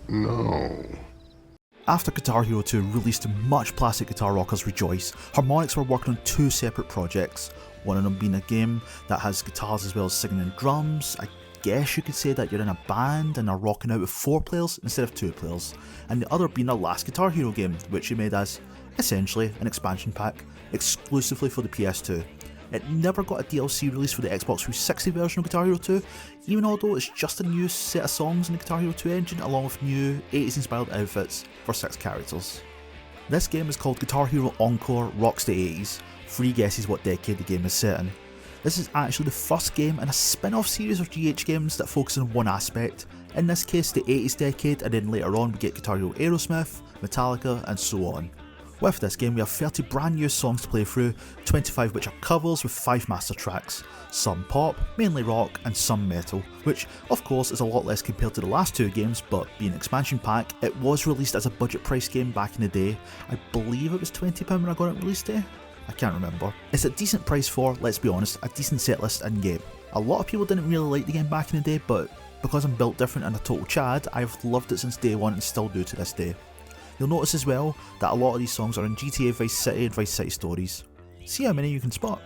No. After Guitar Hero 2 released much plastic guitar rockers rejoice, Harmonix were working on two separate projects, one of them being a game that has guitars as well as singing and drums. I guess you could say that you're in a band and are rocking out with 4 players instead of 2 players, and the other being the last Guitar Hero game, which he made as, essentially, an expansion pack, exclusively for the PS2. It never got a DLC release for the Xbox 360 version of Guitar Hero 2, even although it's just a new set of songs in the Guitar Hero 2 engine along with new 80s inspired outfits for 6 characters. This game is called Guitar Hero Encore Rocks the 80s, 3 guesses what decade the game is set in. This is actually the first game in a spin-off series of GH games that focus on one aspect, in this case the 80s decade, and then later on we get Guitar Hero Aerosmith, Metallica and so on. With this game we have 30 brand new songs to play through, 25 which are covers with 5 master tracks, some pop, mainly rock and some metal, which of course is a lot less compared to the last 2 games, but being an expansion pack, it was released as a budget price game back in the day. I believe it was £20 when I got it release day? I can't remember. It's a decent price for, let's be honest, a decent setlist and game. A lot of people didn't really like the game back in the day, but because I'm built different and a total Chad, I've loved it since day one and still do to this day. You'll notice as well that a lot of these songs are in GTA Vice City and Vice City Stories. See how many you can spot.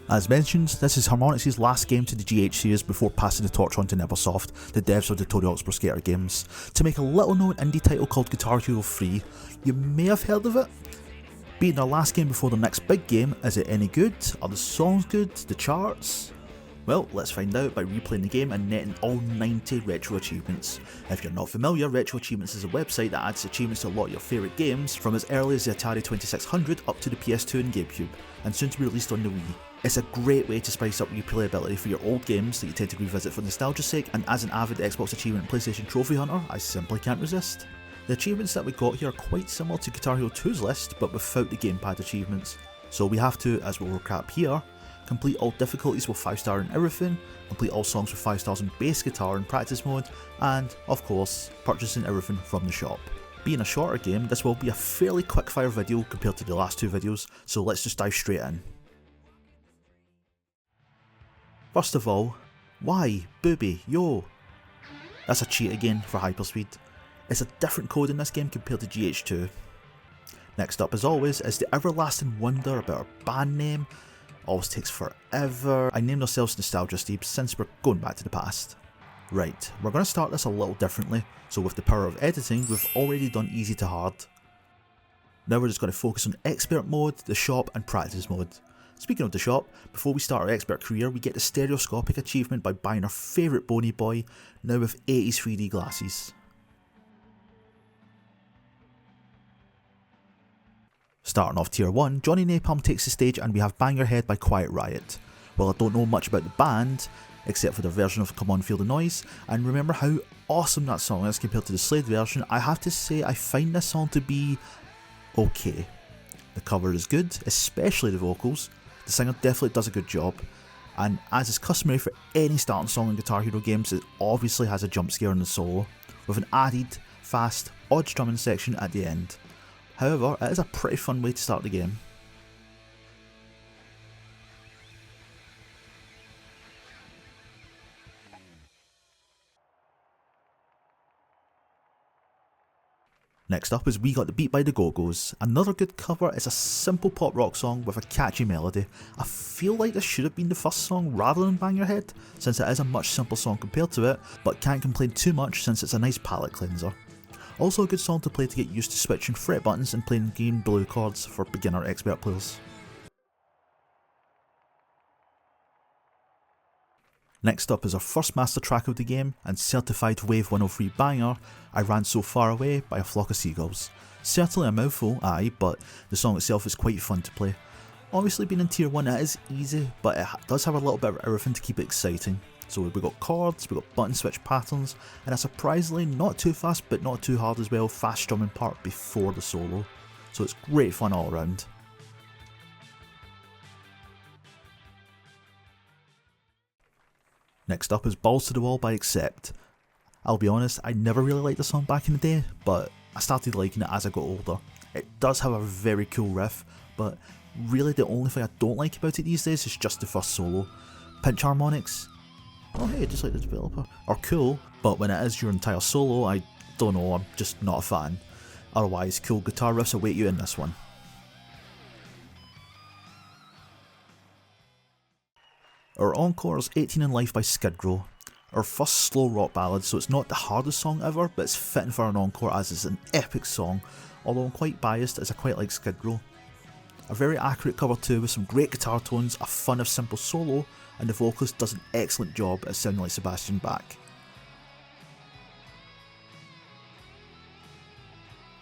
As mentioned, this is Harmonix's last game to the GH series before passing the torch on to Neversoft, the devs of the Tony Hawk's Pro Skater games, to make a little known indie title called Guitar Hero 3. You may have heard of it. Being their last game before the next big game, is it any good? Are the songs good? The charts? Well, let's find out by replaying the game and netting all 90 retro achievements. If you're not familiar, Retro Achievements is a website that adds achievements to a lot of your favourite games, from as early as the Atari 2600 up to the PS2 and GameCube, and soon to be released on the Wii. It's a great way to spice up replayability for your old games that you tend to revisit for nostalgia's sake, and as an avid Xbox Achievement and PlayStation trophy hunter, I simply can't resist. The achievements that we got here are quite similar to Guitar Hero 2's list, but without the gamepad achievements. So we have to, as we'll recap here, complete all difficulties with 5-star in everything, complete all songs with 5 stars in bass guitar in practice mode, and, of course, purchasing everything from the shop. Being a shorter game, this will be a fairly quick-fire video compared to the last 2 videos, so let's just dive straight in. First of all, why, booby, yo? That's a cheat again for hyperspeed. It's a different code in this game compared to GH2. Next up as always is the everlasting wonder about our band name. Always takes forever. I named ourselves Nostalgia Steeps since we're going back to the past. Right, we're going to start this a little differently, so with the power of editing we've already done easy to hard. Now we're just going to focus on expert mode, the shop and practice mode. Speaking of the shop, before we start our expert career we get the stereoscopic achievement by buying our favourite Boney Boy, now with 80s 3D glasses. Starting off tier 1, Johnny Napalm takes the stage and we have Bang Your Head by Quiet Riot. Well, I don't know much about the band, except for their version of Come On Feel the Noise, and remember how awesome that song is compared to the Slade version, I have to say I find this song to be okay. The cover is good, especially the vocals, the singer definitely does a good job, and as is customary for any starting song in Guitar Hero games, it obviously has a jump scare in the solo, with an added, fast, odd strumming section at the end. However, it is a pretty fun way to start the game. Next up is We Got the Beat by the Go-Go's. Another good cover is a simple pop rock song with a catchy melody. I feel like this should have been the first song rather than Bang Your Head, since it is a much simpler song compared to it, but can't complain too much since it's a nice palette cleanser. Also a good song to play to get used to switching fret buttons and playing green-blue chords for beginner expert players. Next up is our first master track of the game and certified Wave 103 banger, I Ran So Far Away by A Flock of Seagulls. Certainly a mouthful, aye, but the song itself is quite fun to play. Obviously being in tier 1 it is easy, but it does have a little bit of everything to keep it exciting. So we've got chords, we've got button switch patterns, and a surprisingly not too fast but not too hard as well fast strumming part before the solo. So it's great fun all around. Next up is Balls to the Wall by Accept. I'll be honest, I never really liked the song back in the day, but I started liking it as I got older. It does have a very cool riff, but really the only thing I don't like about it these days is just the first solo. Pinch harmonics, oh hey, just like the developer, are cool, but when it is your entire solo, I don't know, I'm just not a fan. Otherwise, cool guitar riffs await you in this one. Our encore is 18 in Life by Skid Row. Our first slow rock ballad, so it's not the hardest song ever, but it's fitting for an encore as it's an epic song, although I'm quite biased as I quite like Skid Row. A very accurate cover too, with some great guitar tones, a fun if simple solo, and the vocalist does an excellent job at sounding like Sebastian Bach.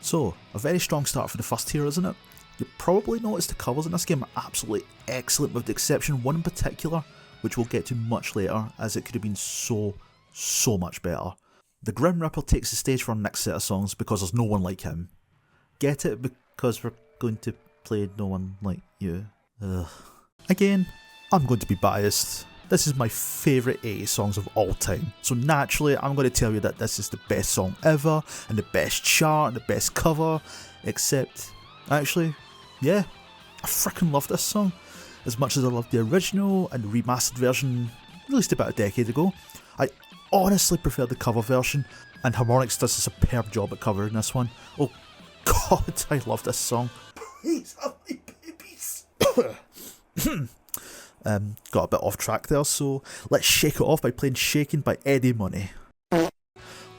So, a very strong start for the first tier, isn't it? You probably noticed the covers in this game are absolutely excellent, with the exception of one in particular, which we'll get to much later, as it could have been so much better. The Grim Reaper takes the stage for our next set of songs because there's no one like him. Get it? Because we're going to play No One Like You. Ugh. Again, I'm going to be biased. This is my favourite 80s songs of all time, so naturally I'm going to tell you that this is the best song ever, and the best chart, and the best cover, except, actually, yeah, I freaking love this song. As much as I love the original and the remastered version released about a decade ago, I honestly prefer the cover version, and Harmonix does a superb job at covering this one. Oh god, I love this song. Please have my babies. Got a bit off track there, so let's shake it off by playing Shaken by Eddie Money.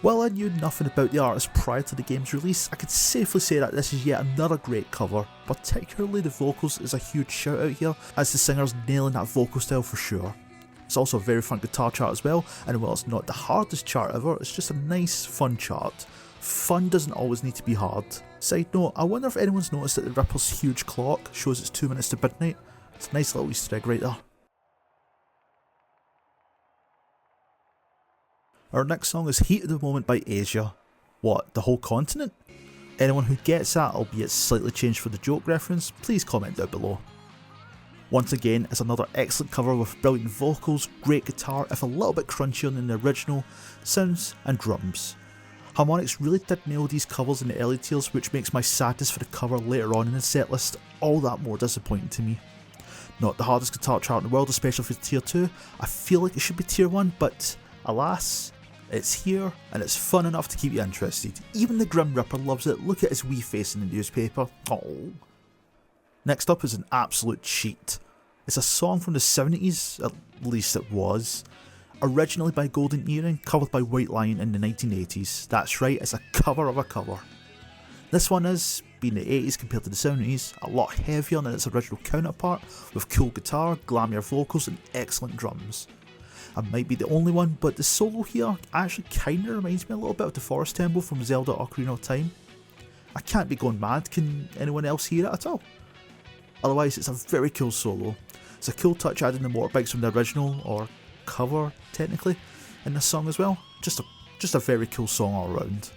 While I knew nothing about the artist prior to the game's release, I could safely say that this is yet another great cover. Particularly the vocals is a huge shout out here, as the singer's nailing that vocal style for sure. It's also a very fun guitar chart as well, and while it's not the hardest chart ever, it's just a nice fun chart. Fun doesn't always need to be hard. Side note, I wonder if anyone's noticed that the Ripper's huge clock shows it's 2 minutes to midnight. It's a nice little Easter egg right there. Our next song is Heat of the Moment by Asia. What, the whole continent? Anyone who gets that, albeit slightly changed for the joke reference, please comment down below. Once again, it's another excellent cover with brilliant vocals, great guitar, if a little bit crunchier than the original, sounds and drums. Harmonix really did nail these covers in the early tiers, which makes my sadness for the cover later on in the setlist all that more disappointing to me. Not the hardest guitar chart in the world, especially for tier 2, I feel like it should be tier 1, but alas, it's here, and it's fun enough to keep you interested. Even the Grim Reaper loves it. Look at his wee face in the newspaper. Oh. Next up is an absolute cheat. It's a song from the 70s, at least it was. Originally by Golden Earring, covered by White Lion in the 1980s. That's right, it's a cover of a cover. This one is, being the 80s compared to the 70s, a lot heavier than its original counterpart, with cool guitar, glammier vocals and excellent drums. I might be the only one, but the solo here actually kinda reminds me a little bit of the Forest Temple from Zelda Ocarina of Time. I can't be going mad, can anyone else hear it at all? Otherwise, it's a very cool solo. It's a cool touch adding the motorbikes from the original, or cover technically, in this song as well. Just a very cool song all around.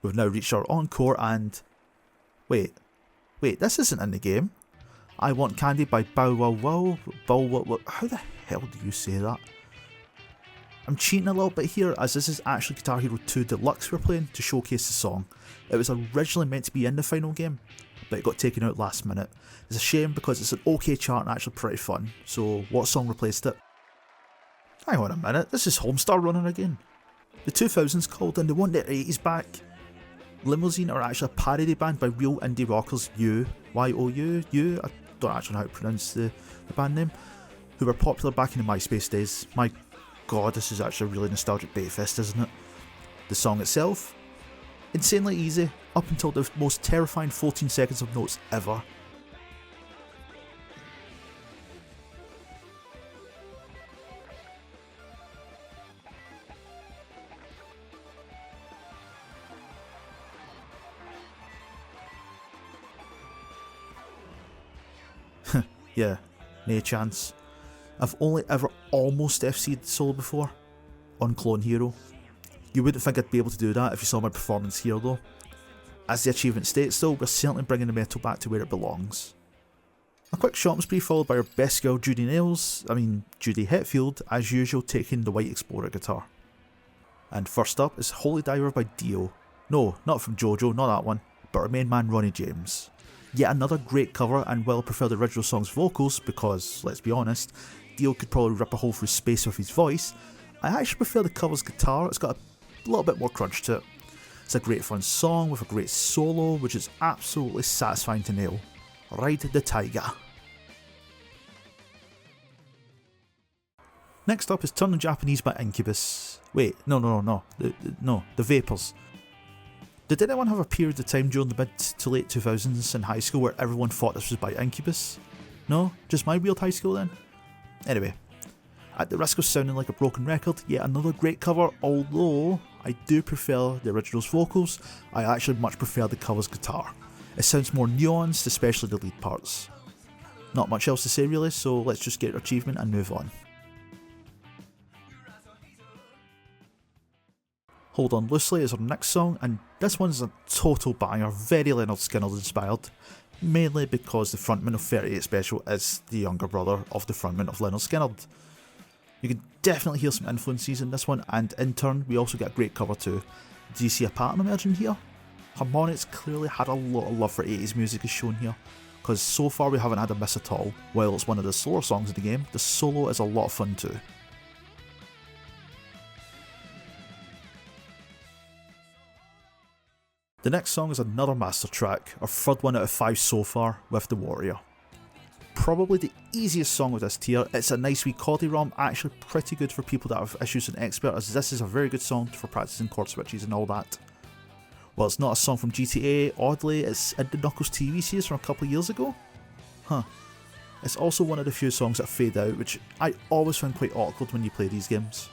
We've now reached our encore and... Wait, this isn't in the game. I Want Candy by Bow Wow Wow, how the hell do you say that? I'm cheating a little bit here, as this is actually Guitar Hero 2 Deluxe we're playing to showcase the song. It was originally meant to be in the final game, but it got taken out last minute. It's a shame because it's an okay chart and actually pretty fun, so what song replaced it? Hang on a minute, this is Homestar running again. The 2000s called and they want their 80s back. Limousine are actually a parody band by real indie rockers Y-O-U, I don't actually know how to pronounce the band name, who were popular back in the MySpace days. My god, this is actually a really nostalgic baitfest, isn't it? The song itself? Insanely easy, up until the most terrifying 14 seconds of notes ever. Yeah, no chance. I've only ever almost FC'd solo before, on Clone Hero. You wouldn't think I'd be able to do that if you saw my performance here though. As the achievement states though, we're certainly bringing the metal back to where it belongs. A quick shopping spree followed by our best girl Judy Hetfield, as usual taking the White Explorer guitar. And first up is Holy Diver by Dio. No, not from JoJo, not that one, but our main man Ronnie James. Yet another great cover, and while I prefer the original song's vocals because, let's be honest, Dio could probably rip a hole through space with his voice, I actually prefer the cover's guitar. It's got a little bit more crunch to it. It's a great fun song with a great solo which is absolutely satisfying to nail. Ride the Tiger. Next up is Turning Japanese by Incubus. Wait, no, the Vapors. Did anyone have a period of time during the mid to late 2000s in high school where everyone thought this was by Incubus? No? Just my weird high school then? Anyway, at the risk of sounding like a broken record, yet another great cover, although I do prefer the original's vocals, I actually much prefer the cover's guitar. It sounds more nuanced, especially the lead parts. Not much else to say really, so let's just get our achievement and move on. Hold On Loosely is our next song, and this one is a total banger, very Leonard Skinner inspired, mainly because the frontman of 38 Special is the younger brother of the frontman of Leonard Skinner. You can definitely hear some influences in this one, and in turn we also get a great cover too. Do you see a pattern emerging here? Harmonix clearly had a lot of love for 80s music as shown here, because so far we haven't had a miss at all. While it's one of the slower songs in the game, the solo is a lot of fun too. The next song is another master track, our third one out of 5 so far, with The Warrior. Probably the easiest song of this tier. It's a nice wee chordy romp, actually pretty good for people that have issues with Expert, as this is a very good song for practicing chord switches and all that. Well, it's not a song from GTA, oddly it's in the Knuckles TV series from a couple of years ago. It's also one of the few songs that fade out, which I always find quite awkward when you play these games.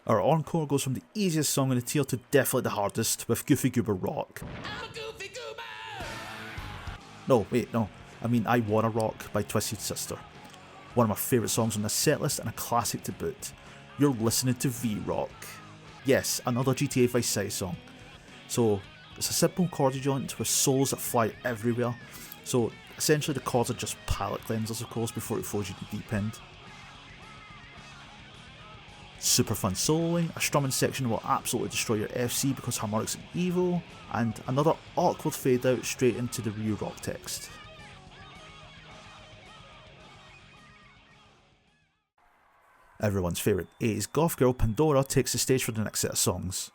Our encore goes from the easiest song in the tier to definitely the hardest, with Goofy Goober Rock. I'm a goofy goober! No, I mean I Wanna Rock by Twisted Sister. One of my favourite songs on this setlist and a classic to boot. You're listening to V-Rock. Yes, another GTA Vice City song. So, it's a simple chordy joint with solos that fly everywhere. So, essentially the chords are just palette cleansers of course before it throws you to the deep end. Super fun soloing, a strumming section will absolutely destroy your FC because Harmonix are evil, and another awkward fade out straight into the Ryu Rock text. Everyone's favourite 80s goth girl Pandora takes the stage for the next set of songs.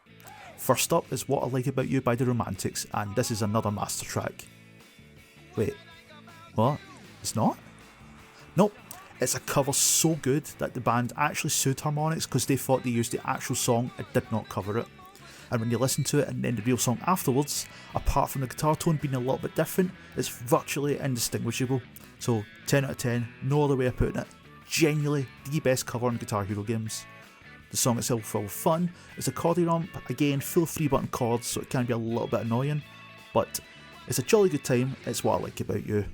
First up is What I Like About You by the Romantics, and this is another master track. Wait, what? It's not? Nope. It's a cover so good that the band actually sued Harmonix because they thought they used the actual song and did not cover it. And when you listen to it and then the real song afterwards, apart from the guitar tone being a little bit different, it's virtually indistinguishable. So 10 out of 10, no other way of putting it. Genuinely the best cover in Guitar Hero games. The song itself full of fun, it's a chordy romp, again full of 3-button chords so it can be a little bit annoying, but it's a jolly good time, it's what I like about you.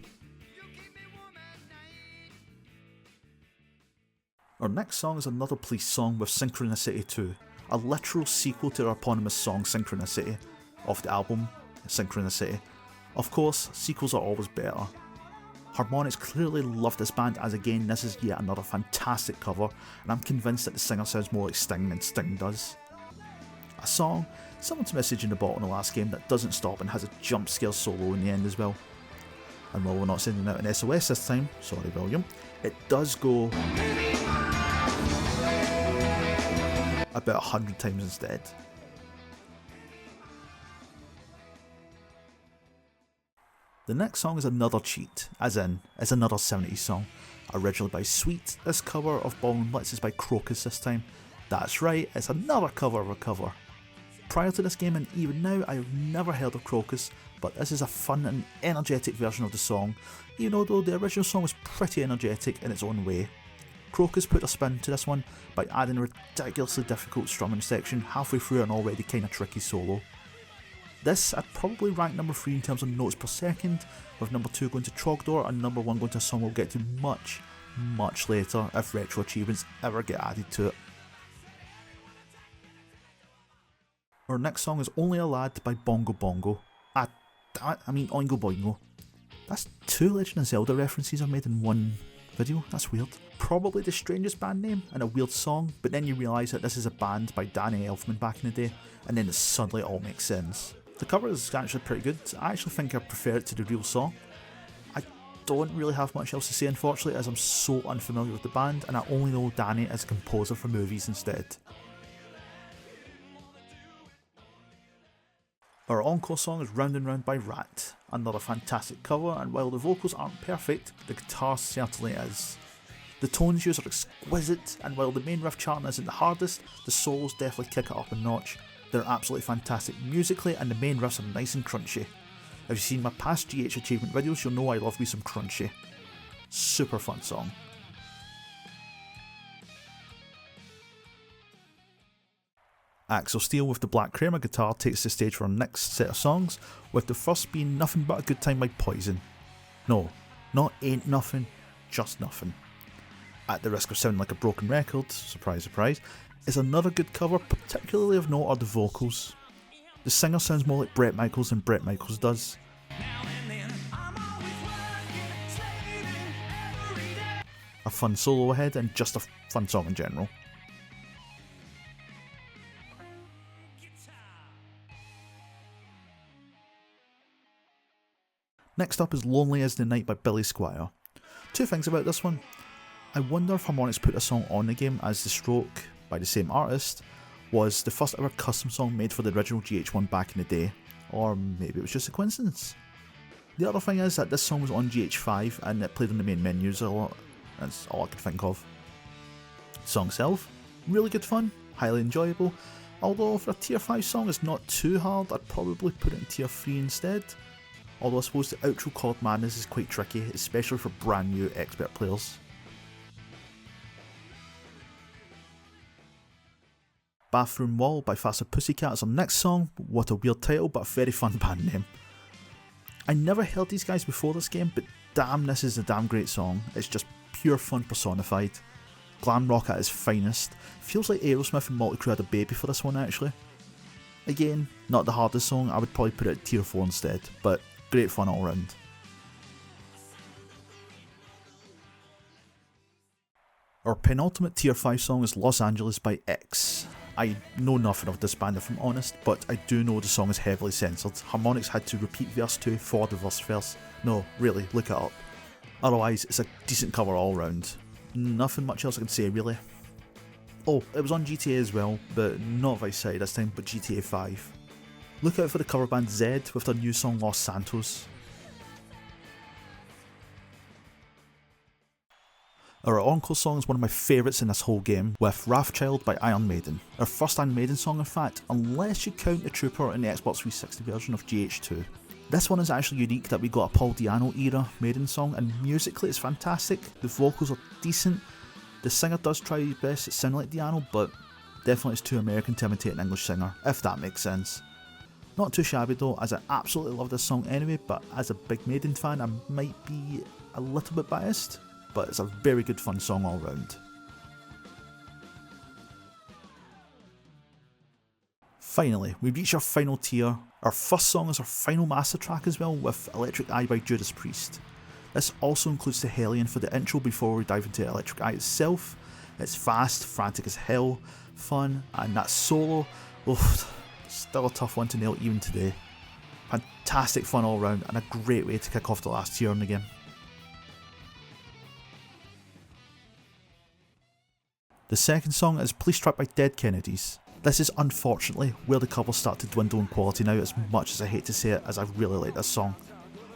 Our next song is another police song with Synchronicity 2, a literal sequel to our eponymous song Synchronicity, off the album Synchronicity. Of course, sequels are always better. Harmonix clearly love this band, as again this is yet another fantastic cover, and I'm convinced that the singer sounds more like Sting than Sting does. A song, similar to Message in the Bottle in the last game, that doesn't stop and has a jump scare solo in the end as well. And while we're not sending out an SOS this time, sorry William, it does go about 100 times instead. The next song is another cheat, as in, it's another 70s song. Originally by Sweet, this cover of Ball and Blitz is by Crocus this time. That's right, it's another cover of a cover. Prior to this game and even now, I've never heard of Crocus, but this is a fun and energetic version of the song, even though the original song was pretty energetic in its own way. Crocus put a spin to this one by adding a ridiculously difficult strumming section halfway through an already kinda tricky solo. This I'd probably rank number 3 in terms of notes per second, with number 2 going to Trogdor and number 1 going to a song we'll get to much later if retro achievements ever get added to it. Our Our next song is Only a Lad by Bongo Bongo. Ah, damn it, I mean Oingo Boingo. That's 2 Legend of Zelda references are made in one video, that's weird. Probably the strangest band name and a weird song, but then you realise that this is a band by Danny Elfman back in the day, and then it suddenly all makes sense. The cover is actually pretty good. I actually think I prefer it to the real song. I don't really have much else to say unfortunately, as I'm so unfamiliar with the band and I only know Danny as a composer for movies instead. Our encore song is Round and Round by Rat. Another fantastic cover, and while the vocals aren't perfect, the guitar certainly is. The tones used are exquisite, and while the main riff charting isn't the hardest, the solos definitely kick it up a notch. They're absolutely fantastic musically, and the main riffs are nice and crunchy. If you've seen my past GH achievement videos, you'll know I love me some crunchy. Super fun song. Axel Steele with the Black Kramer guitar takes the stage for our next set of songs, with the first being Nothing But a Good Time by Poison. No, not Ain't Nothing, just Nothing. At the risk of sounding like a broken record, surprise surprise, is another good cover. Particularly of note are the vocals. The singer sounds more like Bret Michaels than Bret Michaels does. A fun solo ahead and just a fun song in general. Next up is Lonely as the Night by Billy Squier. 2 things about this one. I wonder if Harmonix put a song on the game, as The Stroke, by the same artist, was the first ever custom song made for the original GH1 back in the day, or maybe it was just a coincidence. The other thing is that this song was on GH5 and it played on the main menus a lot. That's all I could think of. The song itself, really good fun, highly enjoyable, although for a tier 5 song it's not too hard. I'd probably put it in tier 3 instead. Although I suppose the outro chord madness is quite tricky, especially for brand new expert players. Bathroom Wall by Faster Pussycat is our next song. What a weird title, but a very fun band name. I never heard these guys before this game, but damn, this is a damn great song. It's just pure fun personified. Glam rock at its finest. Feels like Aerosmith and Multicrew had a baby for this one actually. Again, not the hardest song, I would probably put it at tier 4 instead, but great fun all round. Our penultimate tier 5 song is Los Angeles by X. I know nothing of this band if I'm honest, but I do know the song is heavily censored. Harmonix had to repeat verse 2 for the verse. No, really, look it up. Otherwise, it's a decent cover all round. Nothing much else I can say really. Oh, it was on GTA as well, but not Vice City this time, but GTA 5. Look out for the cover band Z with their new song Los Santos. Our encore song is one of my favourites in this whole game, with Wrathchild by Iron Maiden. Our first Iron Maiden song in fact, unless you count the Trooper in the Xbox 360 version of GH2. This one is actually unique that we got a Paul Di'Anno era Maiden song, and musically it's fantastic, the vocals are decent, the singer does try his best at sounding like Di'Anno, but definitely it's too American to imitate an English singer, if that makes sense. Not too shabby though, as I absolutely love this song anyway, but as a big Maiden fan I might be a little bit biased, but it's a very good fun song all round. Finally, we reach our final tier. Our first song is our final master track as well, with Electric Eye by Judas Priest. This also includes the Hellion for the intro before we dive into Electric Eye itself. It's fast, frantic as hell, fun, and that solo, still a tough one to nail even today. Fantastic fun all round and a great way to kick off the last tier in the game. The second song is Police Truck by Dead Kennedys. This is unfortunately where the covers start to dwindle in quality now, as much as I hate to say it, as I really like this song.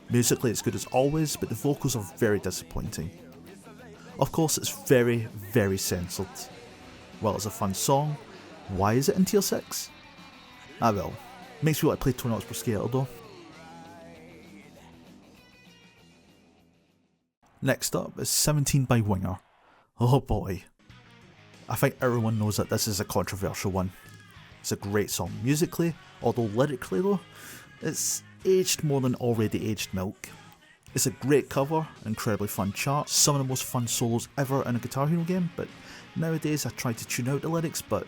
Musically it's good as always, but the vocals are very disappointing. Of course it's very, very censored. Well, it's a fun song. Why is it in tier 6? Ah well, makes me want to play Tornadoes per Skater though. Next up is 17 by Winger. Oh boy. I think everyone knows that this is a controversial one. It's a great song musically, although lyrically though, it's aged more than already aged milk. It's a great cover, incredibly fun chart, some of the most fun solos ever in a Guitar Hero game, but nowadays I try to tune out the lyrics, but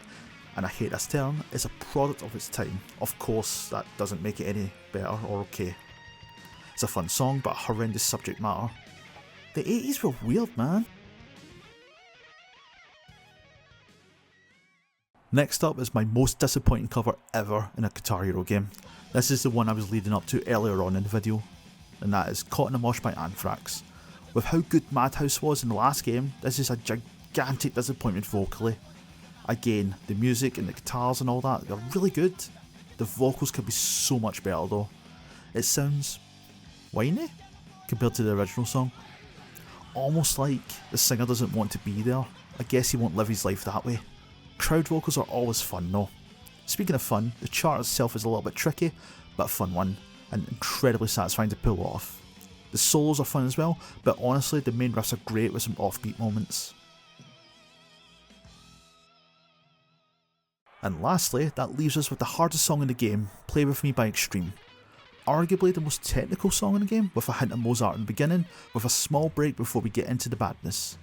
and I hate this term, is a product of its time. Of course, that doesn't make it any better or okay. It's a fun song, but a horrendous subject matter. The 80s were weird, man. Next up is my most disappointing cover ever in a Guitar Hero game. This is the one I was leading up to earlier on in the video, and that is Caught in a Mosh by Anthrax. With how good Madhouse was in the last game, this is a gigantic disappointment vocally. Again, the music and the guitars and all that are really good. The vocals could be so much better though. It sounds whiny compared to the original song. Almost like the singer doesn't want to be there. I guess he won't live his life that way. Crowd vocals are always fun though. Speaking of fun, the chart itself is a little bit tricky, but a fun one, and incredibly satisfying to pull off. The solos are fun as well, but honestly the main riffs are great with some offbeat moments. And lastly, that leaves us with the hardest song in the game, Play With Me by Extreme. Arguably the most technical song in the game, with a hint of Mozart in the beginning, with a small break before we get into the badness.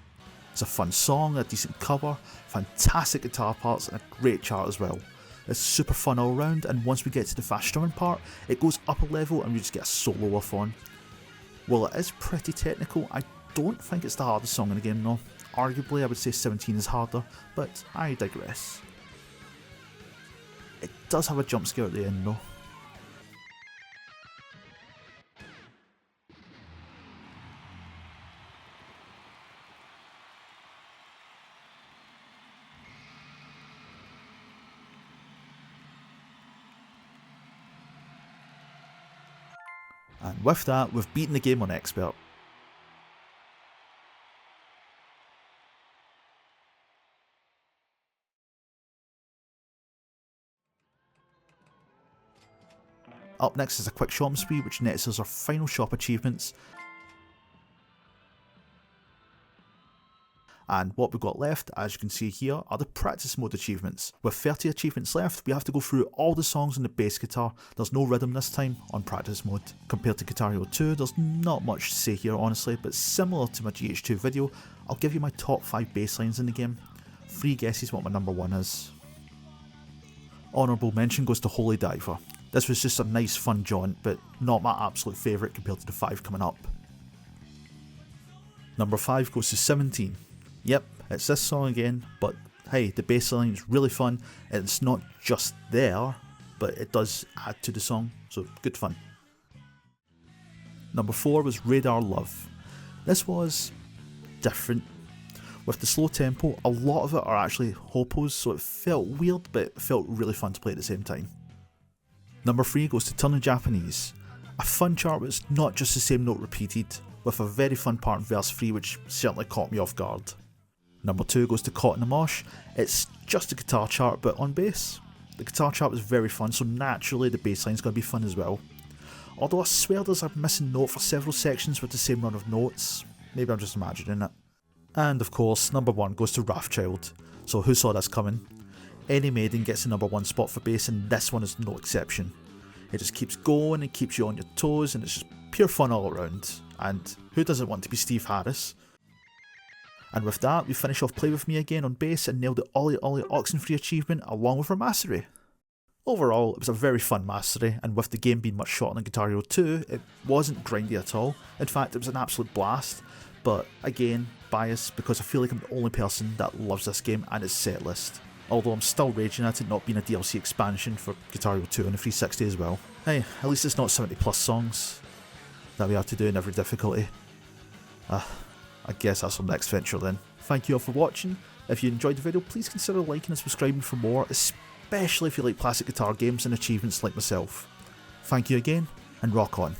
It's a fun song, a decent cover, fantastic guitar parts, and a great chart as well. It's super fun all around, and once we get to the fast strumming part, it goes up a level and we just get a solo off on. While it is pretty technical, I don't think it's the hardest song in the game though. Arguably I would say 17 is harder, but I digress. It does have a jump scare at the end though. And with that, we've beaten the game on Expert. Up next is a quick shopping spree which nets us our final shop achievements. And what we've got left, as you can see here, are the practice mode achievements. With 30 achievements left, we have to go through all the songs on the bass guitar. There's no rhythm this time on practice mode. Compared to Guitar Hero 2, there's not much to say here honestly, but similar to my GH2 video, I'll give you my top 5 bass lines in the game. 3 guesses what my number 1 is. Honourable mention goes to Holy Diver. This was just a nice fun jaunt, but not my absolute favourite compared to the 5 coming up. Number 5 goes to 17. Yep, it's this song again, but hey, the bass line is really fun, and it's not just there, but it does add to the song, so good fun. Number 4 was Radar Love. This was different. With the slow tempo, a lot of it are actually hopos, so it felt weird, but it felt really fun to play at the same time. Number 3 goes to Turn in Japanese. A fun chart, but it's not just the same note repeated, with a very fun part in verse 3 which certainly caught me off guard. Number 2 goes to Caught in a Mosh. It's just a guitar chart but on bass. The guitar chart was very fun, so naturally the bass line's going to be fun as well. Although I swear there's a missing note for several sections with the same run of notes. Maybe I'm just imagining it. And of course, number 1 goes to Wrathchild. So who saw this coming? Any Maiden gets the number 1 spot for bass, and this one is no exception. It just keeps going and keeps you on your toes, and it's just pure fun all around. And who doesn't want to be Steve Harris? And with that, we finish off Play With Me again on bass and nailed the Ollie Ollie Oxenfree achievement along with our mastery. Overall, it was a very fun mastery, and with the game being much shorter than Guitar Hero 2, it wasn't grindy at all. In fact, it was an absolute blast, but again, biased because I feel like I'm the only person that loves this game and its setlist. Although I'm still raging at it not being a DLC expansion for Guitar Hero 2 on the 360 as well. Hey, at least it's not 70 plus songs that we have to do in every difficulty. I guess that's our next venture then. Thank you all for watching. If you enjoyed the video, please consider liking and subscribing for more, especially if you like classic guitar games and achievements like myself. Thank you again, and rock on.